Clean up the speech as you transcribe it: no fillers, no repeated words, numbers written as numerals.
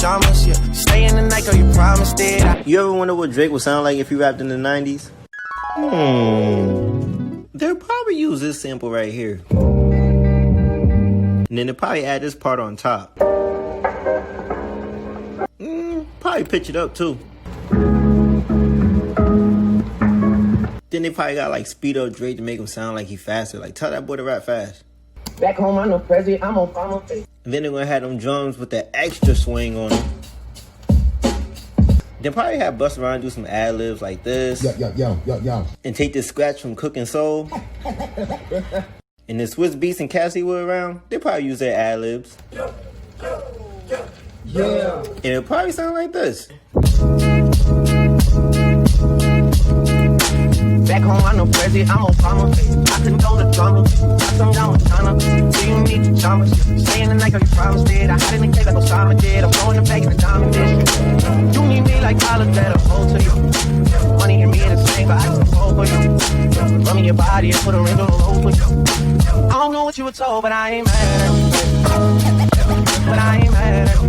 pajamas, yeah. Stay in the night, girl, you promised it. You ever wonder what Drake would sound like if he rapped in the 90s? They'll probably use this sample right here. And then they'll probably add this part on top. Probably pitch it up too. Then they probably got like speed up Drake to make him sound like he faster. Like tell that boy to rap fast. Back home, I'm no president, I'm on farmer face. And then they're gonna have them drums with that extra swing on them. Then probably have Busta Rhymes do some ad-libs like this. Yo. And take this scratch from Cooking Soul. And the Swiss Beats and Cassie were around, they probably use their ad-libs. Yeah. And it'll probably sound like this. Back home, I'm no president, I'm on farmer face. I couldn't go to drama. Got some down with China. Do you need the chamas? Stay in the night, girl, you promised it. I hide in the cave like Osama did. I'm blowing the bag in the diamond dish. You need me like college that I hold to you. Money and me in the same, but I just hold for you. Run me your body and put a ring on the road for you. I don't know what you were told, but I ain't mad at you. But I ain't mad at you.